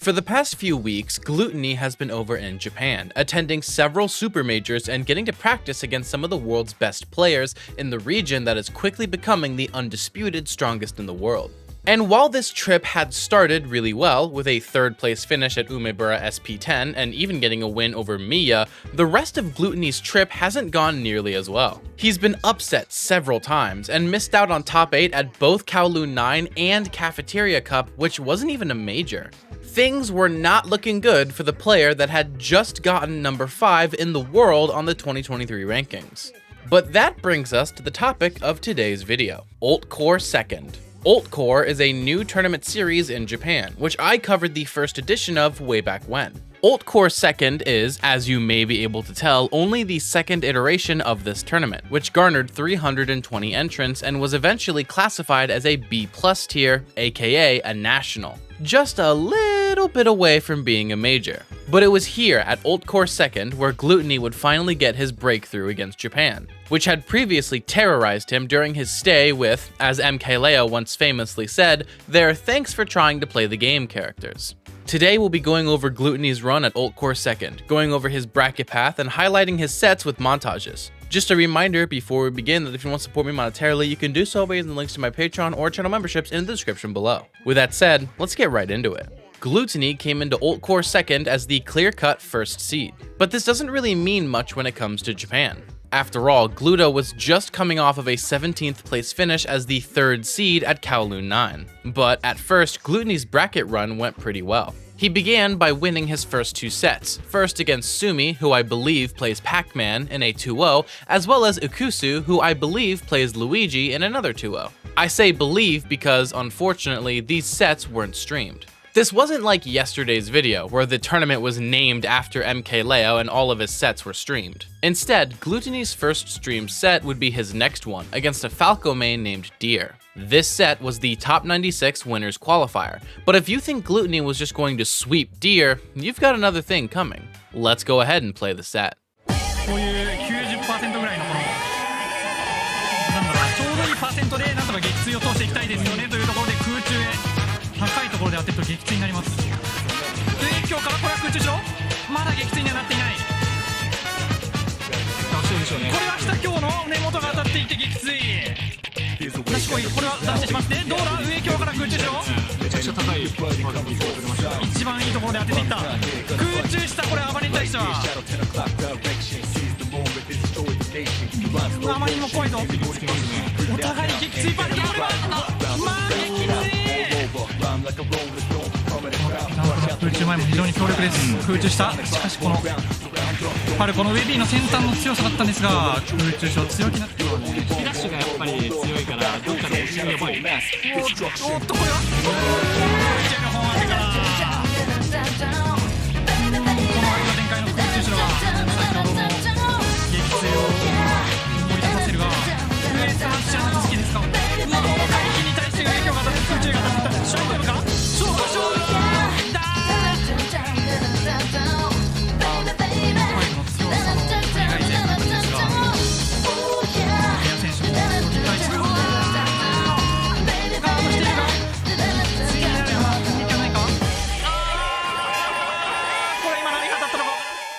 For the past few weeks, Gluttony has been over in Japan, attending several super majors and getting to practice against some of the world's best players in the region that is quickly becoming the undisputed strongest in the world. And while this trip had started really well, with a third place finish at Umebura SP10 and even getting a win over Miya, the rest of Gluttony's trip hasn't gone nearly as well. He's been upset several times and missed out on top 8 at both Kowloon 9 and Cafeteria Cup, which wasn't even a major. Things were not looking good for the player that had just gotten number 5 in the world on the 2023 rankings. But that brings us to the topic of today's video, Ult Core Second. Ult Core is a new tournament series in Japan, which I covered the first edition of way back when. Ult Core Second is, as you may be able to tell, only the second iteration of this tournament, which garnered 320 entrants and was eventually classified as a B+ tier, aka a national. Just a little bit away from being a major. But it was here at Ult Core Second where Gluttony would finally get his breakthrough against Japan, which had previously terrorized him during his stay with, as MKLeo once famously said, their thanks for trying to play the game characters. Today we'll be going over Gluttony's run at Ult Core Second, going over his bracket path and highlighting his sets with montages. Just a reminder before we begin that if you want to support me monetarily, you can do so by using the links to my Patreon or channel memberships in the description below. With that said, let's get right into it. Gluttony came into Ult Core Second as the clear-cut first seed, but this doesn't really mean much when it comes to Japan. After all, Gluto was just coming off of a 17th place finish as the 3rd seed at Kowloon 9. But at first, Gluttony's bracket run went pretty well. He began by winning his first 2 sets, first against Sumi, who I believe plays Pac-Man in a 2-0, as well as Ukusu, who I believe plays Luigi in another 2-0. I say believe because, unfortunately, these sets weren't streamed. This wasn't like yesterday's video, where the tournament was named after MKLeo and all of his sets were streamed. Instead, Gluttony's first streamed set would be his next one, against a Falco main named Deer. This set was the top 96 winners qualifier, but if you think Gluttony was just going to sweep Deer, you've got another thing coming. Let's go ahead and play the set. 高いところで当てると撃墜になります。影響からこれは空中しろ。まだ撃墜にはなっていない。これは北京の根元が当たっていて撃墜。賢いこれは出してしまってどうだ上京から空中しろ。めちゃくちゃ高い。一番いいところで当てていった。空中したこれ暴れに対しては。あまりにも怖いぞ。お互い撃墜パッドこれはまあ撃墜。 空中前も非常に強力です。空中したしかしこのパルコのウェビーの先端の強さだったんですが空中ショー強気なってフラッシュがやっぱり強いからどっかで押しやばい。おっとこれは空中の本当てからこの間展開の空中ショーが先ほどの撃墜を思い出させるが上から発射の好きですか。うわ回避に対して影響が当たって空中が当たった勝負か勝負勝負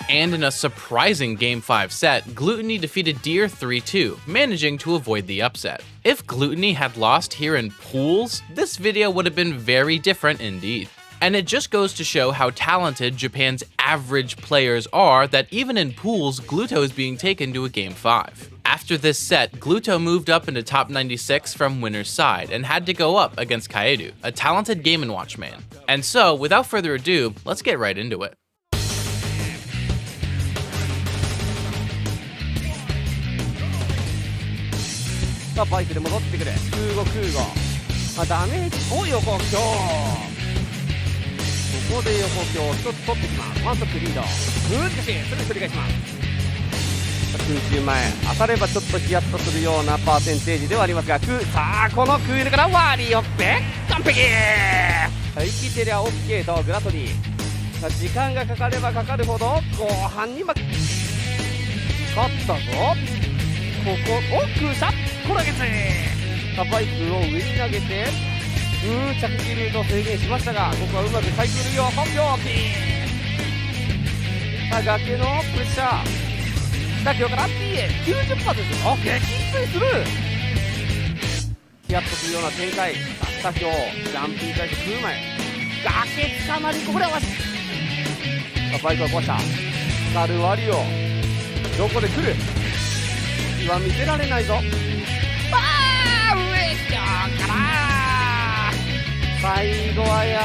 And in a surprising Game 5 set, Gluttony defeated Deer 3-2, managing to avoid the upset. If Gluttony had lost here in pools, this video would have been very different indeed. And it just goes to show how talented Japan's average players are that even in pools, Gluto is being taken to a Game 5. After this set, Gluto moved up into top 96 from winner's side and had to go up against Kaedu, a talented Game & Watch man. And so, without further ado, let's get right into it. さあバイクで戻ってくる空母ダメージを横強ここで横強1つ取ってきますワンストップリード難しいすぐ繰り返します空中前当たればちょっとヒヤッとするようなパーセンテージではありますがさあこのクールからワーリーオッペ完璧生きてりゃ OK とグラトリーさあ時間がかかればかかるほど後半に勝ったぞここを空射これ上げてバイクを上に投げて着地ルートを制限しましたが、ここはうまく耐えきるよ。本秒ピー。さあ崖のプレッシャー、下橋から P へ 90% です。あ、激ついする。ヒヤッとするような展開。下橋ジャンプに対して空前崖つかまり、これはしバイクは壊した。スカルワリオどこで来る。次は見せられないぞ。上から最後はや。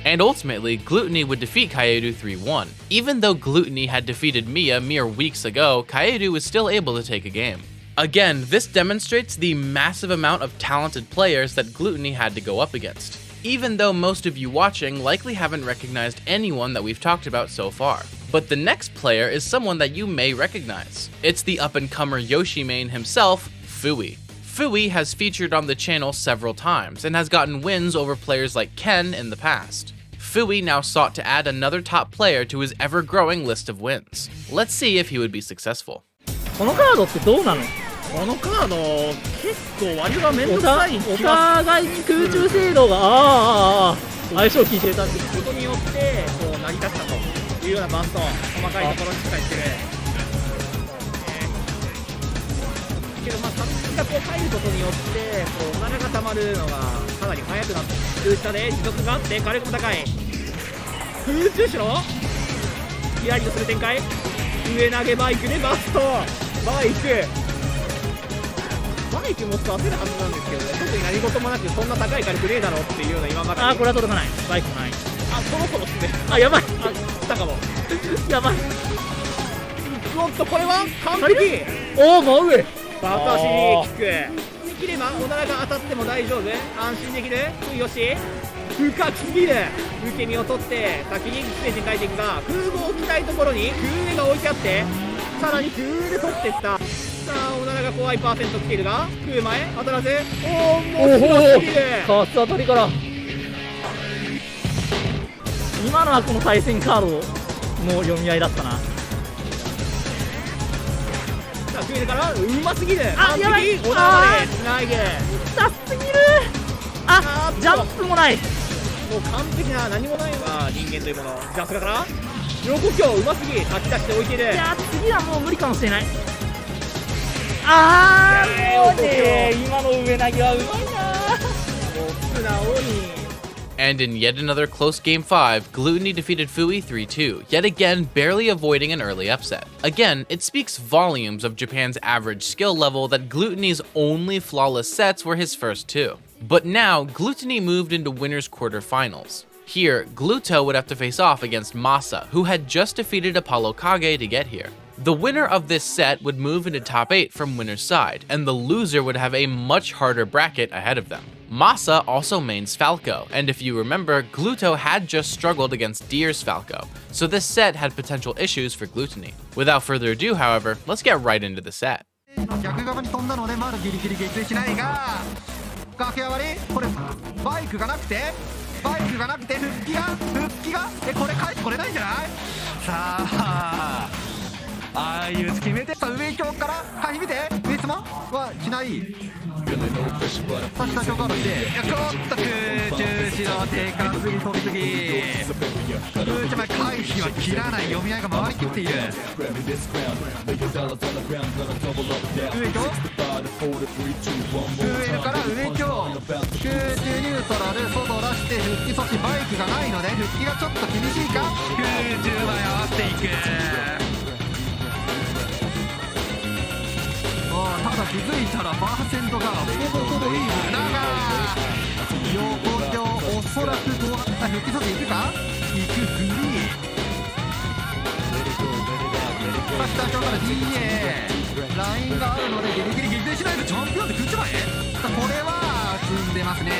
And ultimately, Gluttony would defeat Kaedu 3-1. Even though Gluttony had defeated Mia mere weeks ago, Kaedu was still able to take a game. Again, this demonstrates the massive amount of talented players that Gluttony had to go up against, even though most of you watching likely haven't recognized anyone that we've talked about so far. But the next player is someone that you may recognize. It's the up-and-comer Yoshi main himself, Fui. Fui has featured on the channel several times and has gotten wins over players like Ken in the past. Fui now sought to add another top player to his ever-growing list of wins. Let's see if he would be successful. このカードってどうなの？このカード結構割りがめんどくさいお互いに空中精度が相性効いてたってことによってこう成り立ったというようなバント、細かいところにしっかりしてる。けどサブスがこう入ることによってこうおならが溜まるのがかなり速くなって、空下で持続があって火力も高い。空中しろヒヤリとする展開。上投げバイクでバスト。バイクもっと焦るはずなんですけどね、特に何事もなくそんな高い火力ねえだろうっていうような今までに。これは届かない。バイクもない。そろそろっすね。やばい。来たかも。やばい。おっとこれは完璧。真上。バタ足にキックできればおならが当たっても大丈夫、安心できる。よし深くすぎる。受け身を取って先にステージに変えていくが、空母を置きたいところに空上が置いてあって、さらに空で取っていった。さあおならが怖いパーセント来ているが、空前当たらず。もうすぎる。カース当たりから今のはこの対戦カードの読み合いだったな。さあ空上からうますぎる。やばい。おならでつないで痛すぎる。ジャンプもない。もう完璧な何もないわ人間というもの。さすがから横強うますぎ、書き出しておいている。次はもう無理かもしれない。もうね、今の上投げはうまいな。もう素直に。And in yet another close Game 5, Gluttony defeated Fui 3-2, yet again barely avoiding an early upset. Again, it speaks volumes of Japan's average skill level that Gluttony's only flawless sets were his first two. But now, Gluttony moved into winners quarterfinals. Here, Gluto would have to face off against Masa, who had just defeated Apollo Kage to get here. The winner of this set would move into top 8 from winner's side, and the loser would have a much harder bracket ahead of them. Masa also mains Falco, and if you remember, Gluto had just struggled against Deer's Falco, so this set had potential issues for Gluttony. Without further ado, however, let's get right into the set. 逆側に飛んだのでまだギリギリ撃墜しないが、崖上がりこれバイクがなくて復帰がこれ帰ってこれないんじゃない。さあああいう決めて、さあ上京から回避見て上妻はしない。さあ下京からしてちょっと空中指導低関すぎ飛びすぎ。空中前回避は切らない。読み合いが回りきっている。上京上から上京空中ニュートラル外出して復帰阻止。バイクがないので復帰がちょっと厳しいか。空中前合わせていく。ただ気づいたらパーセントがほぼいいだが、横京おそらく後半復帰阻止いくか。いくフリー。下京から DA ラインがあるのでギリギリ撃墜しないとチャンピオンで空中前。これは積んでますね。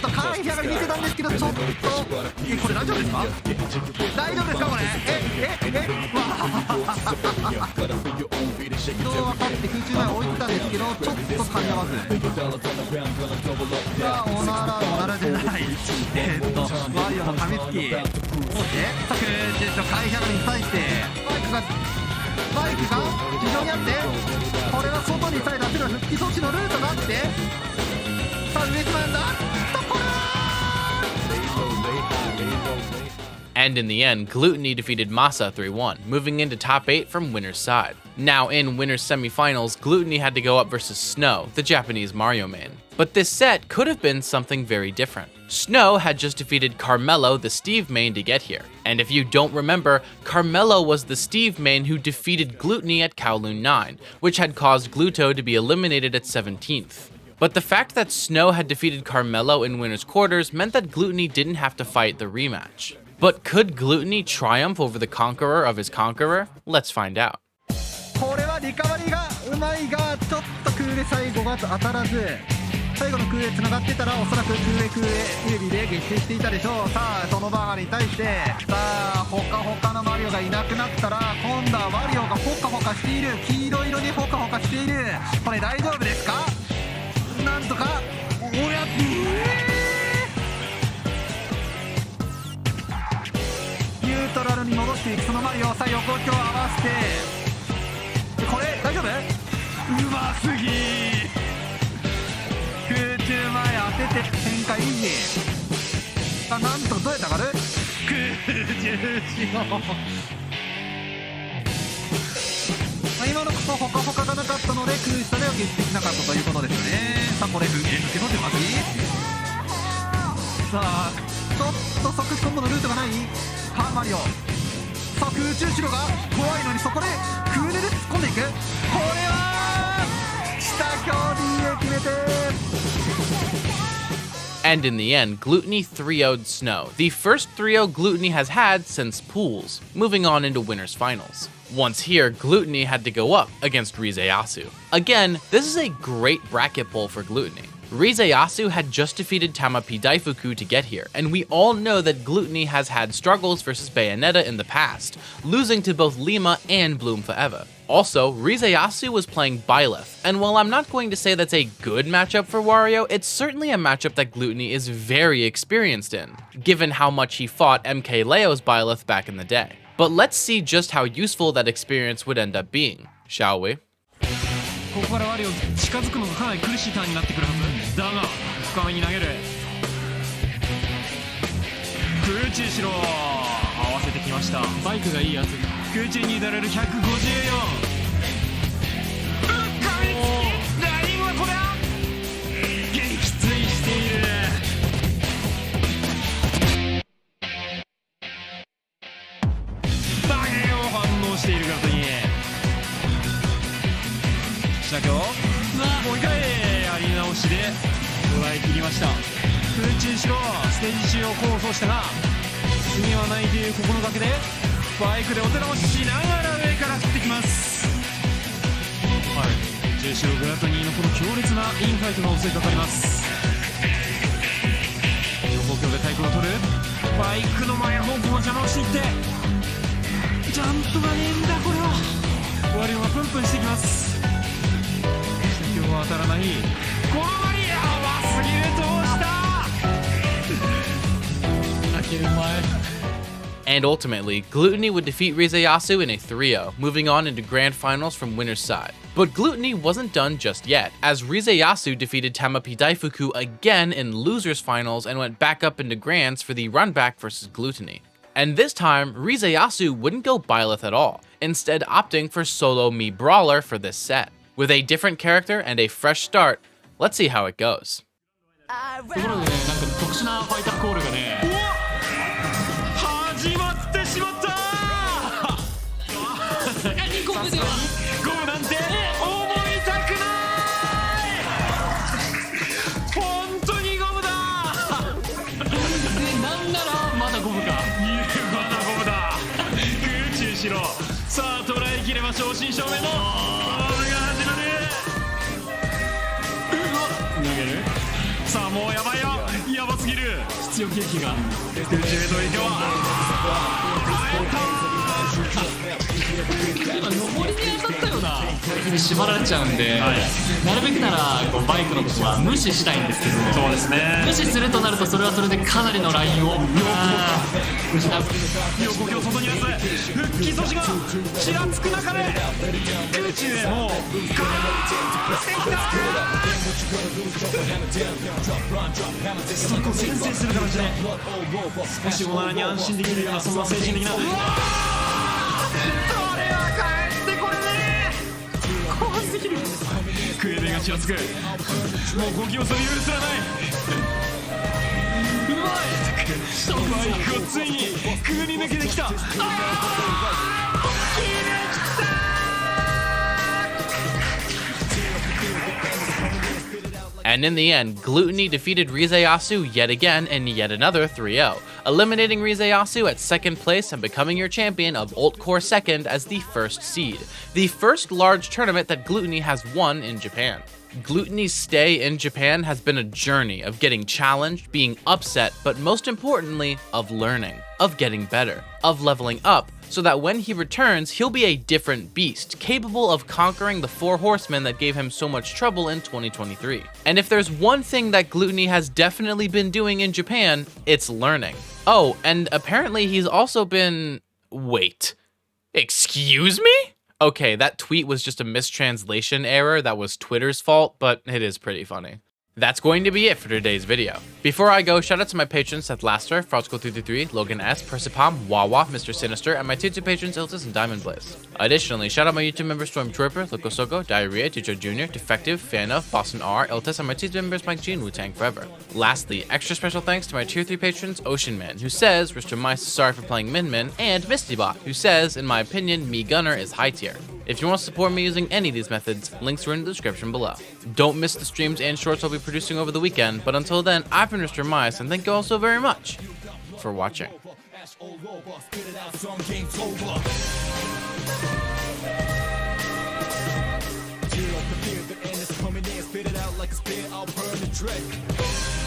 回避上がり見てたんですけど、ちょっとこれ大丈夫ですか。大丈夫ですかこれ。移動は勝って空中前置いてたんですけど、ちょっと噛み合わず。さあおならじゃない。ワリオの噛みつき。そして空中と回避上がりに対してバイクが非常にあって、これは外にさえ出せる復帰措置のルートがあって、さあ上島なんだとこれは And in the end, Gluttony defeated Masa 3-1, moving into top 8 from winner's side. Now in winner's semifinals, Gluttony had to go up versus Snow, the Japanese Mario main. But this set could have been something very different. Snow had just defeated Carmelo, the Steve main, to get here. And if you don't remember, Carmelo was the Steve main who defeated Gluttony at Kowloon 9, which had caused Gluto to be eliminated at 17th. But the fact that Snow had defeated Carmelo in winner's quarters meant that Gluttony didn't have to fight the rematch. But could Gluttony triumph over the conqueror of his conqueror? Let's find out. これはリカバリーがうまいが、ちょっと空で最後が当たらず、最後の空へ繋がってたらおそらく空へ指で撃墜していたでしょう。さあそのバーガーに対して、さあほかほかのマリオがいなくなったら、今度はマリオがほかほかしている、黄色色にほかほかしている。これ大丈夫ですか？なんとかおやニュートラルに戻していくそのマリオ、さあ横強合わせて、これ大丈夫？うますぎー。空中前当てて展開イージー。あ、なんとどうやって上がる？空中しよう。今のほかほかがなかったので空下では決してきなかったということですよね。さあこれ抜けの手まずい。さあちょっと即スコンボのルートがないかマリオ。さあ空中後ろが怖いのに、そこで空根で突っ込んでいく。これは下強 D へ決めて。And in the end, Gluttony 3-0'd Snow, the first 3-0 Gluttony has had since Pools, moving on into winner's finals. Once here, Gluttony had to go up against Rizeyasu. Again, this is a great bracket pull for Gluttony. Rizeyasu had just defeated Tamapi Daifuku to get here, and we all know that Gluttony has had struggles versus Bayonetta in the past, losing to both Lima and Bloom Forever. Also, Rizeyasu was playing Byleth, and while I'm not going to say that's a good matchup for Wario, it's certainly a matchup that Gluttony is very experienced in, given how much he fought MK Leo's Byleth back in the day. But let's see just how useful that experience would end up being, shall we? ここからワリオ近づくのがかなり苦しいターンになってくるはずだが、深めに投げる。空中後ろ合わせてきました。バイクがいいやつ。空中に打たれる154。ラインはこれは撃墜している。バゲを反応しているからといい。下強もう一回やり直しで捉え切りました。空中後ろステージ中を構想したが次はないというここの崖でバイクでお手直ししながら上から降ってきます。はい、中小グラトニーのこの強烈なインファイトが襲いかかります。横強で対空を取る。バイクの前方向の邪魔をしていってジャンプがねえんだ。これはワリオがプンプンしてきます。今日は当たらない。このマリアはすぎる。どうした開ける前。And ultimately, Gluttony would defeat Rizeyasu in a 3-0, moving on into grand finals from winner's side. But Gluttony wasn't done just yet, as Rizeyasu defeated Tamapi Daifuku again in losers finals and went back up into grands for the run back versus Gluttony. And this time, Rizeyasu wouldn't go Byleth at all, instead opting for Solo Me Brawler for this set. With a different character and a fresh start, let's see how it goes. ところでね、なんか特殊なファイターコールがね始まってしまった。2個目ではゴムなんて思いたくない。本当にゴムだ。なんならまだゴムか。まだゴムだ。空中しろ。さあ捉えきれば正真正銘のゴムが始まる。投げる。さあもうやばいよ。やばすぎる。必要景気が空中へと影響は今上りに当たったようなに縛られちゃうんで、なるべくならこうバイクのことは無視したいんですけど、そうですね、無視するとなるとそれはそれでかなりのラインを失う。横手を外に出す復帰阻止がちらつく中で空中へもうガーッてきた。そこ先制する形で少しおならに安心できるような、そんな精神的な。うわー、それは帰ってこれねー、怖すぎる。クエベがちらつく、もう呼吸をする許さない。うまい、バイクをついにくぐり抜けてきた。And in the end, Gluttony defeated Rizeyasu yet again in yet another 3-0, eliminating Rizeyasu at second place and becoming your champion of Ult Core 2nd as the first seed, the first large tournament that Gluttony has won in Japan. Gluttony's stay in Japan has been a journey of getting challenged, being upset, but most importantly, of learning, of getting better, of leveling up, so that when he returns, he'll be a different beast, capable of conquering the 4 horsemen that gave him so much trouble in 2023. And if there's one thing that Gluttony has definitely been doing in Japan, it's learning. Oh, and apparently he's also been... Wait. Excuse me? Okay, that tweet was just a mistranslation error that was Twitter's fault, but it is pretty funny. That's going to be it for today's video. Before I go, shout out to my patrons Seth Laster, Fraudschool333, Logan S, Persipom, Wawa, Mr. Sinister, and my tier 2 patrons Iltis and Diamond Blaze. Additionally, shout out my YouTube members Stormtrooper, Lokosoko, Diarrhea, Teacher Jr., Defective, Fan of, Boston R, Iltis, and my tier 2 members Mike G and Wu-Tang Forever. Lastly, extra special thanks to my tier 3 patrons Ocean Man, who says, Mr. Mice is sorry for playing Min Min, and Mistybot, who says, in my opinion, Me Gunner is high tier. If you want to support me using any of these methods, links are in the description below. Don't miss the streams and shorts I'll be producing over the weekend, but until then, I've been Mr. Mice, and thank you all so very much for watching. Coming in, spit it out like a spear, I'll burn the dread.